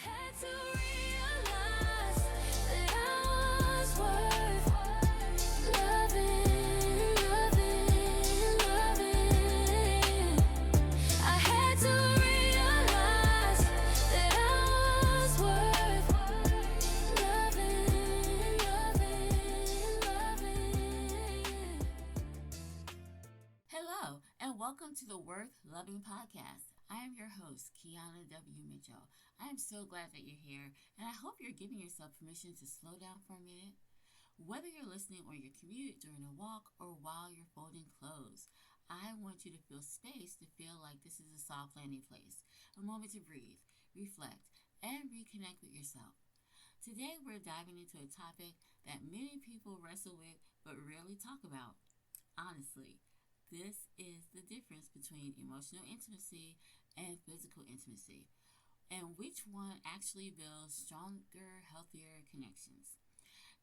had to realize that I was worth loving, loving, loving. I had to realize that I was worth loving, loving, loving. Hello, and welcome to the Worth Loving Podcast. I am your host, Keana W. Mitchell. I am so glad that you're here, and I hope you're giving yourself permission to slow down for a minute. Whether you're listening on your commute, during a walk, or while you're folding clothes, I want you to feel space to feel like this is a soft landing place, a moment to breathe, reflect, and reconnect with yourself. Today, we're diving into a topic that many people wrestle with but rarely talk about. Honestly, this is the difference between emotional intimacy and physical intimacy, and which one actually builds stronger, healthier connections.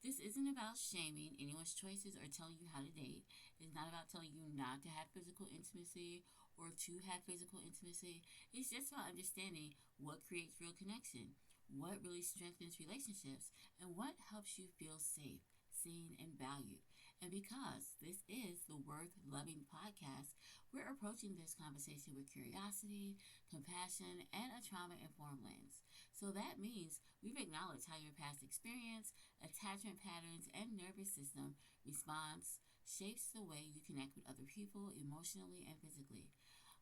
This isn't about shaming anyone's choices or telling you how to date. It's not about telling you not to have physical intimacy or to have physical intimacy. It's just about understanding what creates real connection, what really strengthens relationships, and what helps you feel safe, seen, and valued. And because this is the Worth Loving Podcast, we're approaching this conversation with curiosity, compassion, and a trauma-informed lens. So that means we've acknowledged how your past experience, attachment patterns, and nervous system response shapes the way you connect with other people emotionally and physically.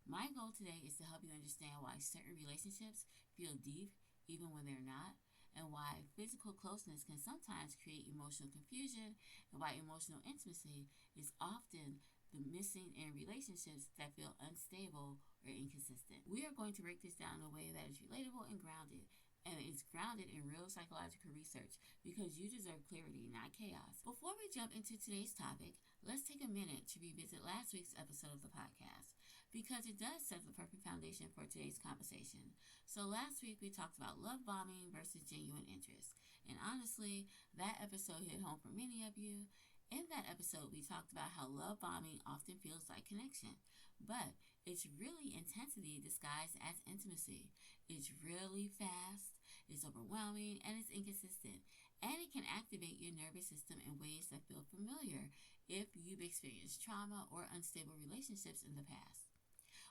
My goal today is to help you understand why certain relationships feel deep even when they're not, and why physical closeness can sometimes create emotional confusion, and why emotional intimacy is often the missing in relationships that feel unstable or inconsistent. We are going to break this down in a way that is relatable and grounded. And it's grounded in real psychological research because you deserve clarity, not chaos. Before we jump into today's topic, let's take a minute to revisit last week's episode of the podcast because it does set the perfect foundation for today's conversation. So last week we talked about love bombing versus genuine interest. And honestly, that episode hit home for many of you. In that episode, we talked about how love bombing often feels like connection, but it's really intensity disguised as intimacy. It's really fast, it's overwhelming, and it's inconsistent. And it can activate your nervous system in ways that feel familiar if you've experienced trauma or unstable relationships in the past.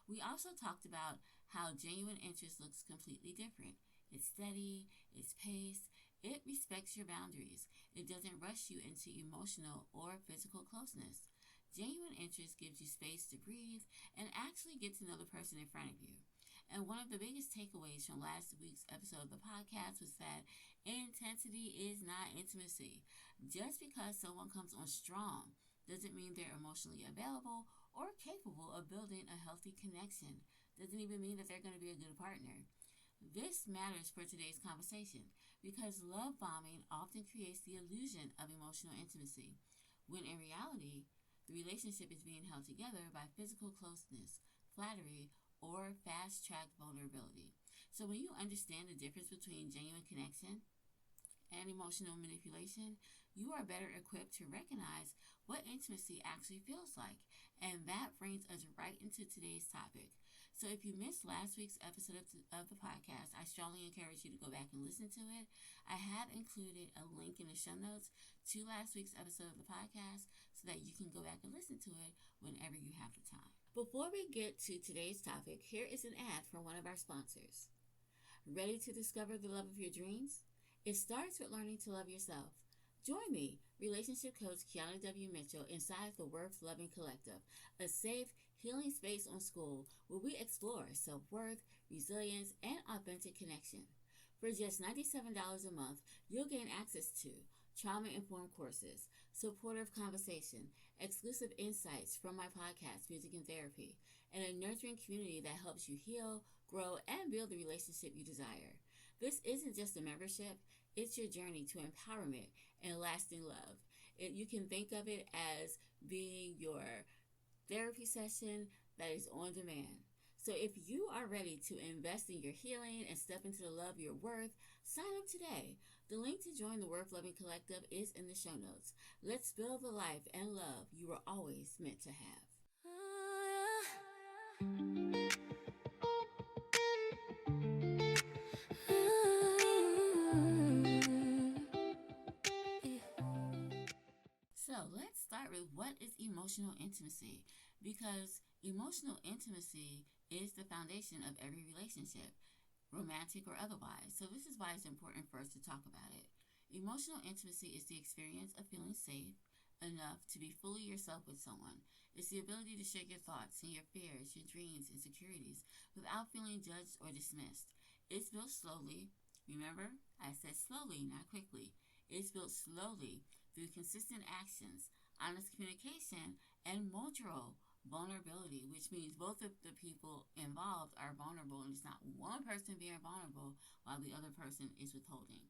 We also talked about how genuine interest looks completely different. It's steady, it's paced, it respects your boundaries. It doesn't rush you into emotional or physical closeness. Genuine interest gives you space to breathe and actually get to know the person in front of you. And one of the biggest takeaways from last week's episode of the podcast was that intensity is not intimacy. Just because someone comes on strong doesn't mean they're emotionally available or capable of building a healthy connection. Doesn't even mean that they're going to be a good partner. This matters for today's conversation because love bombing often creates the illusion of emotional intimacy, when in reality, the relationship is being held together by physical closeness, flattery, or fast-track vulnerability. So when you understand the difference between genuine connection and emotional manipulation, you are better equipped to recognize what intimacy actually feels like. And that brings us right into today's topic. So if you missed last week's episode of the podcast, I strongly encourage you to go back and listen to it. I have included a link in the show notes to last week's episode of the podcast so that you can go back and listen to it whenever you have the time. Before we get to today's topic, here is an ad from one of our sponsors. Ready to discover the love of your dreams? It starts with learning to love yourself. Join me, relationship coach Keana W. Mitchell, inside the Worth Loving Collective, a safe, healing space on school where we explore self-worth, resilience, and authentic connection. For just $97 a month, you'll gain access to trauma-informed courses, supportive conversation, exclusive insights from my podcast, Music and Therapy, and a nurturing community that helps you heal, grow, and build the relationship you desire. This isn't just a membership, it's your journey to empowerment and lasting love. You can think of it as being your therapy session that is on demand. So if you are ready to invest in your healing and step into the love you're worth, sign up today. The link to join the Worth Loving Collective is in the show notes. Let's build the life and love you were always meant to have. emotional intimacy, because emotional intimacy is the foundation of every relationship, romantic or otherwise. So this is why it's important for us to talk about it. Emotional intimacy is the experience of feeling safe enough to be fully yourself with someone. It's the ability to share your thoughts and your fears, your dreams, insecurities without feeling judged or dismissed. It's built slowly. Remember, I said slowly, not quickly. It's built slowly through consistent actions, honest communication, and mutual vulnerability, which means both of the people involved are vulnerable, and it's not one person being vulnerable while the other person is withholding.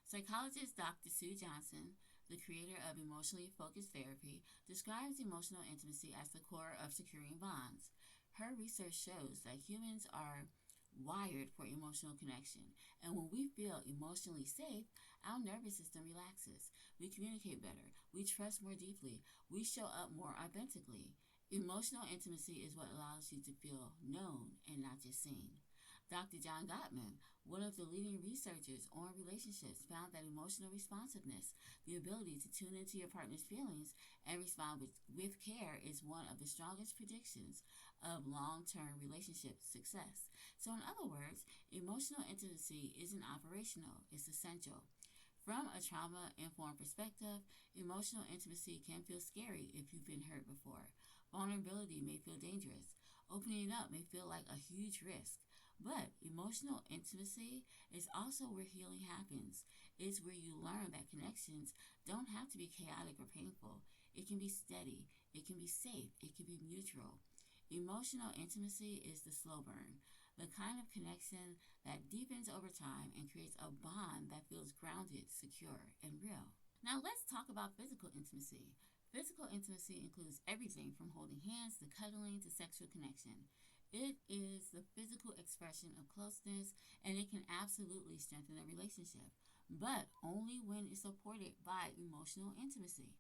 Psychologist Dr. Sue Johnson, the creator of emotionally focused therapy, describes emotional intimacy as the core of securing bonds. Her research shows that humans are wired for emotional connection, and when we feel emotionally safe, our nervous system relaxes. We communicate better, we trust more deeply, we show up more authentically. Emotional intimacy is what allows you to feel known and not just seen. Dr. John Gottman, one of the leading researchers on relationships, found that emotional responsiveness, the ability to tune into your partner's feelings and respond with care, is one of the strongest predictions of long-term relationship success. So in other words, emotional intimacy isn't operational, it's essential. From a trauma-informed perspective, emotional intimacy can feel scary if you've been hurt before. Vulnerability may feel dangerous. Opening up may feel like a huge risk. But emotional intimacy is also where healing happens. It's where you learn that connections don't have to be chaotic or painful. It can be steady, it can be safe, it can be mutual. Emotional intimacy is the slow burn, the kind of connection that deepens over time and creates a bond that feels grounded, secure, and real. Now let's talk about physical intimacy. Physical intimacy includes everything from holding hands to cuddling to sexual connection. It is the physical expression of closeness, and it can absolutely strengthen a relationship, but only when it's supported by emotional intimacy.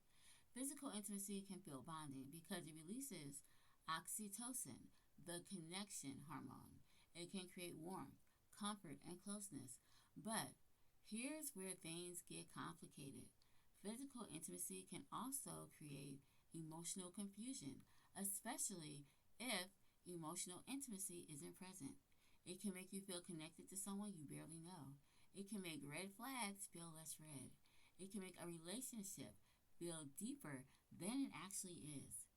Physical intimacy can feel bonding because it releases oxytocin, the connection hormone. It can create warmth, comfort, and closeness. But here's where things get complicated. Physical intimacy can also create emotional confusion, especially if emotional intimacy isn't present. It can make you feel connected to someone you barely know. It can make red flags feel less red. It can make a relationship feel deeper than it actually is.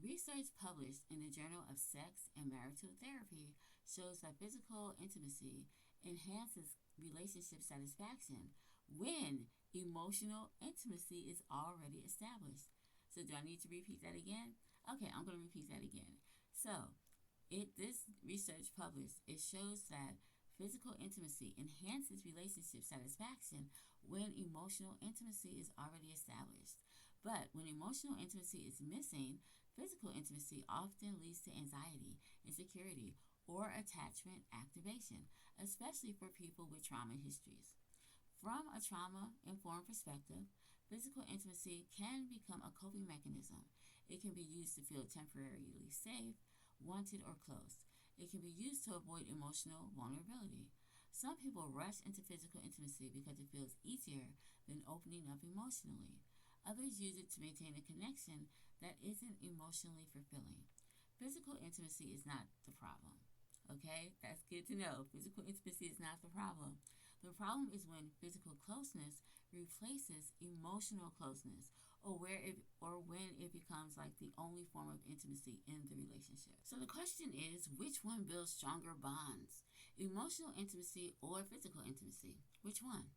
Research published in the Journal of Sex and Marital Therapy shows that physical intimacy enhances relationship satisfaction when emotional intimacy is already established. So, do I need to repeat that again? Okay, I'm going to repeat that again. So, this research published, it shows that physical intimacy enhances relationship satisfaction when emotional intimacy is already established. But when emotional intimacy is missing, physical intimacy often leads to anxiety, insecurity, or attachment activation, especially for people with trauma histories. From a trauma-informed perspective, physical intimacy can become a coping mechanism. It can be used to feel temporarily safe, wanted, or close. It can be used to avoid emotional vulnerability. Some people rush into physical intimacy because it feels easier than opening up emotionally. Others use it to maintain a connection that isn't emotionally fulfilling. Physical intimacy is not the problem. Okay, that's good to know. Physical intimacy is not the problem. The problem is when physical closeness replaces emotional closeness, or when it becomes like the only form of intimacy in the relationship. So the question is, which one builds stronger bonds? Emotional intimacy or physical intimacy? Which one?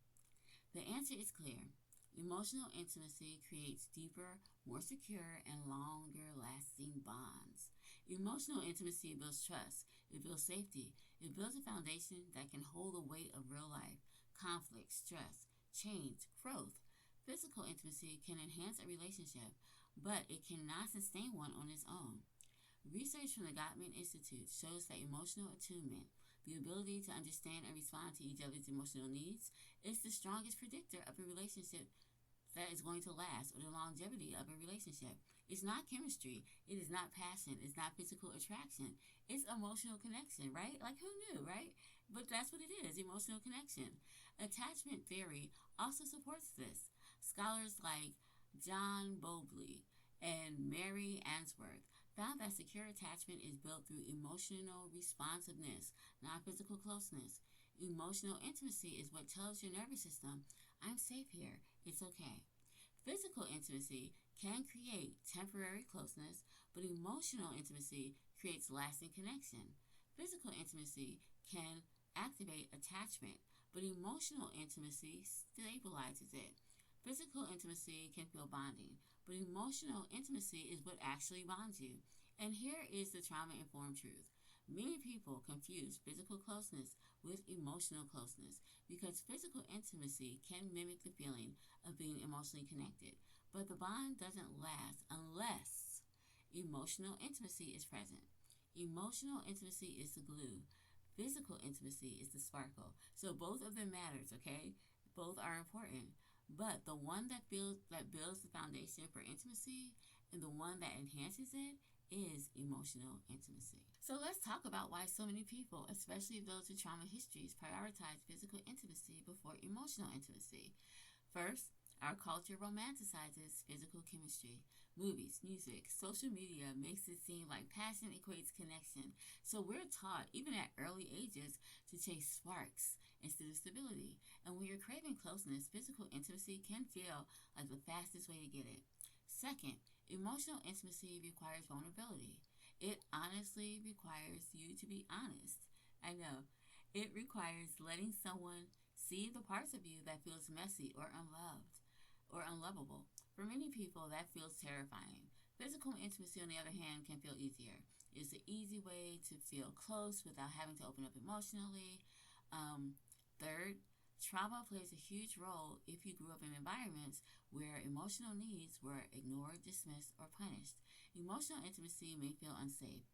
The answer is clear. Emotional intimacy creates deeper, more secure, and longer lasting bonds. Emotional intimacy builds trust, it builds safety, it builds a foundation that can hold the weight of real life, conflict, stress, change, growth. Physical intimacy can enhance a relationship, but it cannot sustain one on its own. Research from the Gottman Institute shows that emotional attunement, the ability to understand and respond to each other's emotional needs, is the strongest predictor of a relationship that is going to last, or the longevity of a relationship. It's not chemistry, it is not passion, it's not physical attraction, it's emotional connection, right? Like, who knew, right? But that's what it is, emotional connection. Attachment theory also supports this. Scholars like John Bowlby And Mary Answorth found that secure attachment is built through emotional responsiveness, not physical closeness. Emotional intimacy is what tells your nervous system, I'm safe here, it's okay. Physical intimacy can create temporary closeness, but emotional intimacy creates lasting connection. Physical intimacy can activate attachment, but emotional intimacy stabilizes it. Physical intimacy can feel bonding, but emotional intimacy is what actually bonds you. And here is the trauma informed truth. Many people confuse physical closeness with emotional closeness because physical intimacy can mimic the feeling of being emotionally connected, but the bond doesn't last unless emotional intimacy is present. Emotional intimacy is the glue. Physical intimacy is the sparkle. So both of them matters, okay? Both are important. But the one that builds the foundation for intimacy and the one that enhances it is emotional intimacy. So let's talk about why so many people, especially those with trauma histories, prioritize physical intimacy before emotional intimacy. First, our culture romanticizes physical chemistry. Movies, music, social media makes it seem like passion equates connection. So we're taught, even at early ages, to chase sparks instead of stability. And when you're craving closeness, physical intimacy can feel like the fastest way to get it. Second, emotional intimacy requires vulnerability. It honestly requires you to be honest. I know. It requires letting someone see the parts of you that feels messy or unloved or unlovable. For many people, that feels terrifying. Physical intimacy, on the other hand, can feel easier. It's an easy way to feel close without having to open up emotionally. Third, trauma plays a huge role if you grew up in environments where emotional needs were ignored, dismissed, or punished. Emotional intimacy may feel unsafe.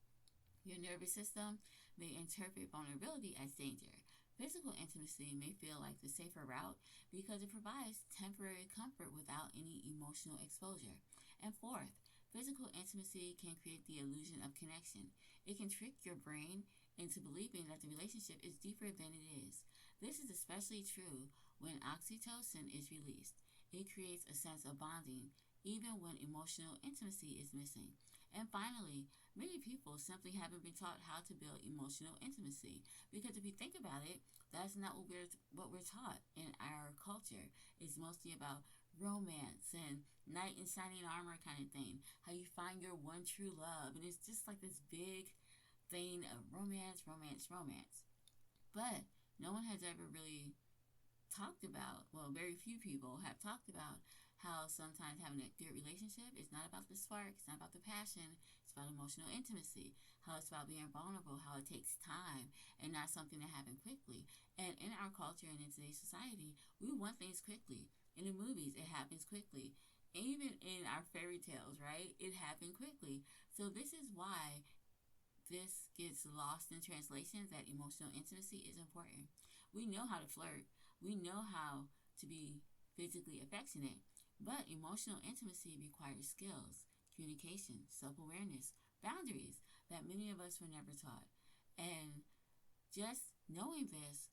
Your nervous system may interpret vulnerability as danger. Physical intimacy may feel like the safer route because it provides temporary comfort without any emotional exposure. And fourth, physical intimacy can create the illusion of connection. It can trick your brain into believing that the relationship is deeper than it is. This is especially true when oxytocin is released. It creates a sense of bonding even when emotional intimacy is missing. And finally, many people simply haven't been taught how to build emotional intimacy because if you think about it, that's not what we're taught in our culture. It's mostly about romance and knight in shining armor kind of thing. How you find your one true love, and it's just like this big thing of romance, romance, romance. But no one has ever really talked about, well, very few people have talked about how sometimes having a good relationship is not about the spark, it's not about the passion, it's about emotional intimacy, how it's about being vulnerable, how it takes time and not something that happens quickly. And in our culture and in today's society, we want things quickly. In the movies, it happens quickly. Even in our fairy tales, right? It happened quickly. So this is why this gets lost in translation that emotional intimacy is important. We know how to flirt. We know how to be physically affectionate. But emotional intimacy requires skills, communication, self awareness, boundaries that many of us were never taught. And just knowing this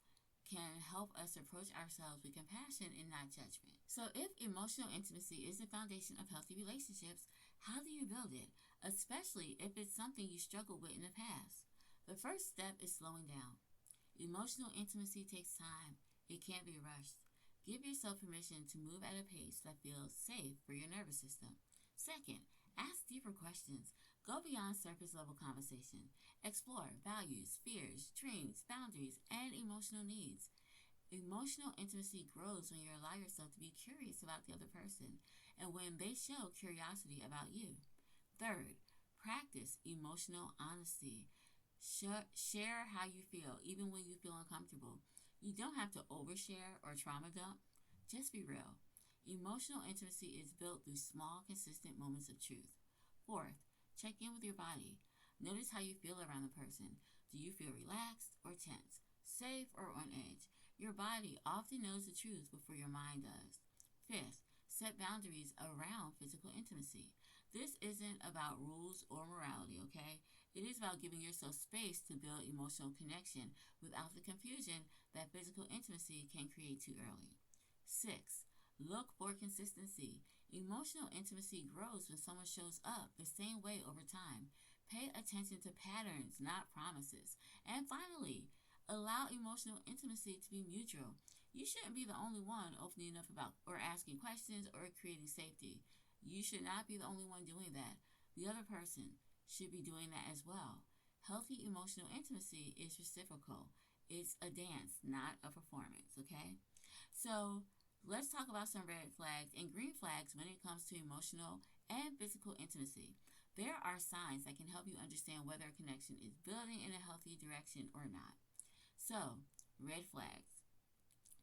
can help us approach ourselves with compassion and not judgment. So, if emotional intimacy is the foundation of healthy relationships, how do you build it? Especially if it's something you struggled with in the past. The first step is slowing down. Emotional intimacy takes time, it can't be rushed. Give yourself permission to move at a pace that feels safe for your nervous system. Second, ask deeper questions. Go beyond surface level conversation. Explore values, fears, dreams, boundaries, and emotional needs. Emotional intimacy grows when you allow yourself to be curious about the other person and when they show curiosity about you. Third, practice emotional honesty. Share how you feel, even when you feel uncomfortable. You don't have to overshare or trauma dump. Just be real. Emotional intimacy is built through small, consistent moments of truth. Fourth, check in with your body. Notice how you feel around the person. Do you feel relaxed or tense? Safe or on edge? Your body often knows the truth before your mind does. Fifth, set boundaries around physical intimacy. This isn't about rules or morality, okay? It is about giving yourself space to build emotional connection without the confusion that physical intimacy can create too early. Six, look for consistency. Emotional intimacy grows when someone shows up the same way over time. Pay attention to patterns, not promises. And finally, allow emotional intimacy to be mutual. You shouldn't be the only one opening up about or asking questions or creating safety. You should not be the only one doing that. The other person should be doing that as well. Healthy emotional intimacy is reciprocal. It's a dance, not a performance, okay? So, let's talk about some red flags and green flags when it comes to emotional and physical intimacy. There are signs that can help you understand whether a connection is building in a healthy direction or not. So, red flags.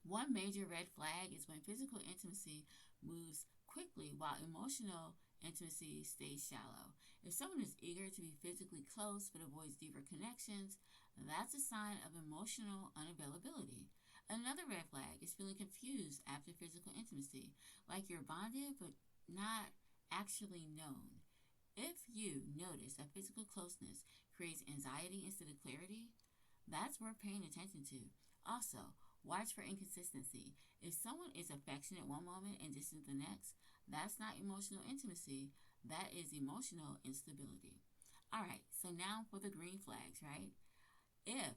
One major red flag is when physical intimacy moves quickly while emotional intimacy stays shallow. If someone is eager to be physically close but avoids deeper connections, that's a sign of emotional unavailability. Another red flag is feeling confused after physical intimacy, like you're bonded but not actually known. If you notice that physical closeness creates anxiety instead of clarity, that's worth paying attention to. Also, watch for inconsistency. If someone is affectionate one moment and distant the next, that's not emotional intimacy, that is emotional instability. Alright, so now for the green flags, right? If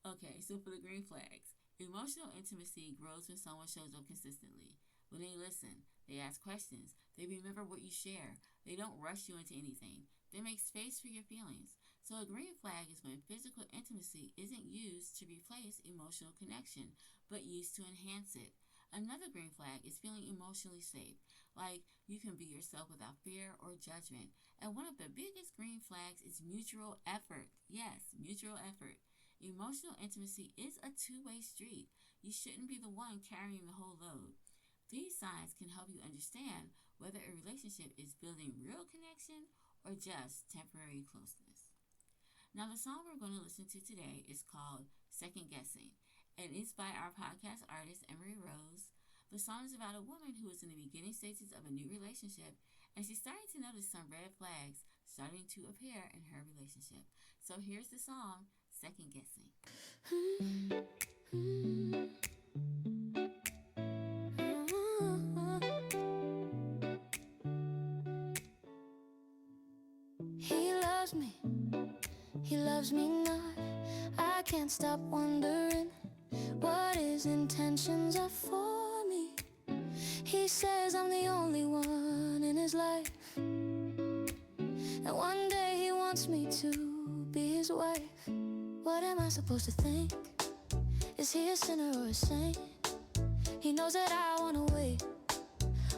Okay, so for the green flags, emotional intimacy grows when someone shows up consistently. When they listen, they ask questions, they remember what you share, they don't rush you into anything, they make space for your feelings. So a green flag is when physical intimacy isn't used to replace emotional connection, but used to enhance it. Another green flag is feeling emotionally safe, like you can be yourself without fear or judgment. And one of the biggest green flags is mutual effort. Yes, mutual effort. Emotional intimacy is a two-way street. You shouldn't be the one carrying the whole load. These signs can help you understand whether a relationship is building real connection or just temporary closeness. Now, the song we're going to listen to today is called Second Guessing, and it's by our podcast artist, Emery Rose. The song is about a woman who is in the beginning stages of a new relationship, and she's starting to notice some red flags starting to appear in her relationship. So here's the song, Second Guessing. He loves me, he loves me not. I can't stop wondering what his intentions are for me. He says I'm the only one in his life, and one day he wants me to be his wife. What am I supposed to think? Is he a sinner or a saint? He knows that I wanna wait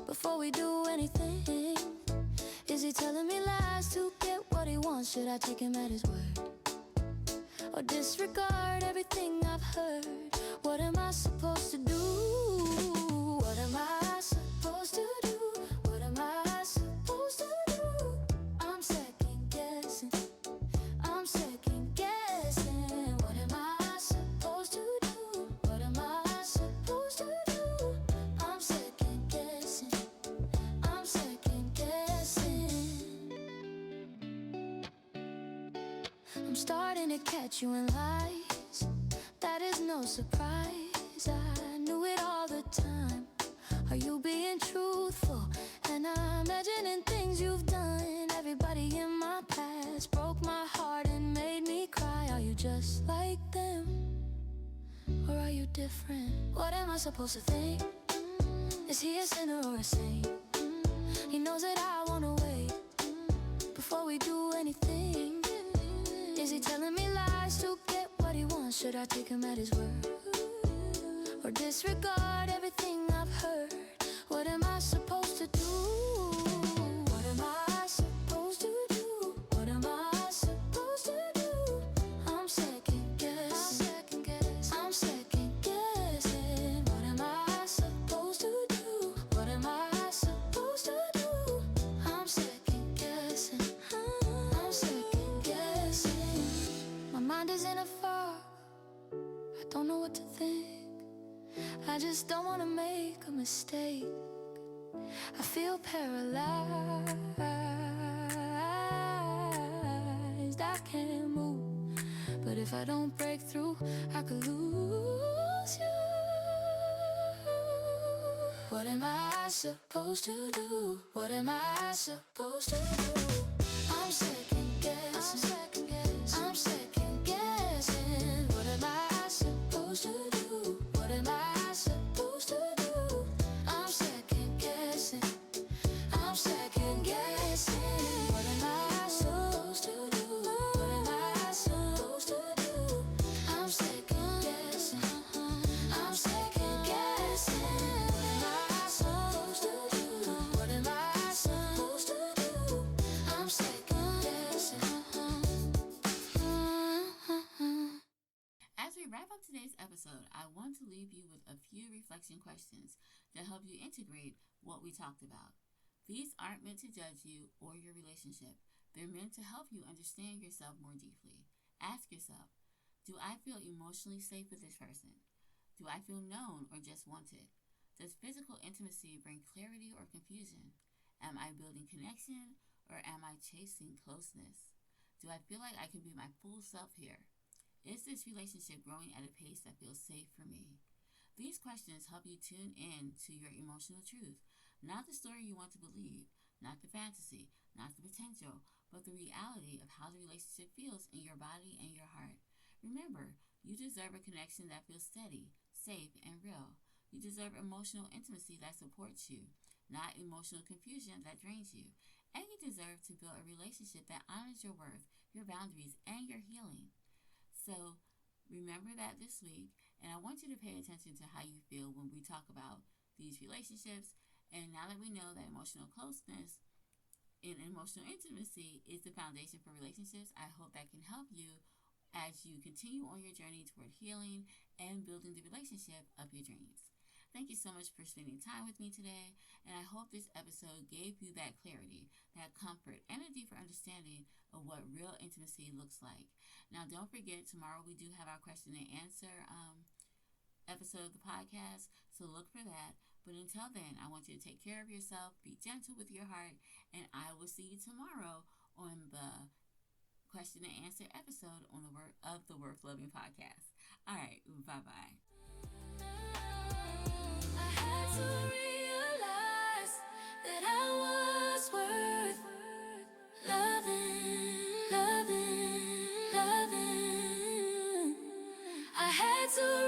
before we do anything. Is he telling me lies to get what he wants? Should I take him at his word or disregard everything I've heard? What am I supposed to do? What am I supposed to do? What am I supposed to do? I'm second guessing. I'm second guessing. What am I supposed to do? What am I supposed to do? I'm second guessing. I'm second guessing. I'm starting to catch you in lies. That is no surprise. I knew it all the time. Are you being truthful? And I'm imagining things you've done. Everybody in my past broke my heart and made me cry. Are you just like them? Or are you different? What am I supposed to think? Is he a sinner or a saint? He knows that I wanna wait before we do anything. Is he telling me lies to get what he wants? Should I take him at his word or disregard everything I've heard? What am I supposed to do? What am I supposed to do? What am I supposed to do? I'm second guessing. I'm second guessing. What am I supposed to do? What am I supposed to do? I'm second guessing. I'm second guessing. My mind is in a fog. I don't know what to think. I just don't want to make a mistake. I feel paralyzed. I can't move. But if I don't break through, I could lose you. What am I I supposed to do? What am I supposed to do? I'm second guessing. I'm second guessing. What am I supposed to do? What am I supposed to do? I'm second guessing. I'm second guessing. What am I supposed to do? What am I supposed to do? I'm second guessing. I'm second guessing. What am I supposed to do? What am I supposed to do? I'm second guessing. As we wrap up today's episode, I want to leave you with a few reflection questions to help you integrate what we talked about. These aren't meant to judge you or your relationship. They're meant to help you understand yourself more deeply. Ask yourself, do I feel emotionally safe with this person? Do I feel known or just wanted? Does physical intimacy bring clarity or confusion? Am I building connection or am I chasing closeness? Do I feel like I can be my full self here? Is this relationship growing at a pace that feels safe for me? These questions help you tune in to your emotional truth, not the story you want to believe, not the fantasy, not the potential, but the reality of how the relationship feels in your body and your heart. Remember, you deserve a connection that feels steady, safe, and real. You deserve emotional intimacy that supports you, not emotional confusion that drains you. And you deserve to build a relationship that honors your worth, your boundaries, and your healing. So remember that this week, and I want you to pay attention to how you feel when we talk about these relationships. And now that we know that emotional closeness and emotional intimacy is the foundation for relationships, I hope that can help you as you continue on your journey toward healing and building the relationship of your dreams. Thank you so much for spending time with me today, and I hope this episode gave you that clarity, that comfort, and a deeper understanding of what real intimacy looks like. Now, don't forget, tomorrow we do have our question and answer episode of the podcast, so look for that. But until then, I want you to take care of yourself, be gentle with your heart, and I will see you tomorrow on the question and answer episode on the Worth Loving podcast. All right, bye-bye. I had to realize that I was worth loving. I had to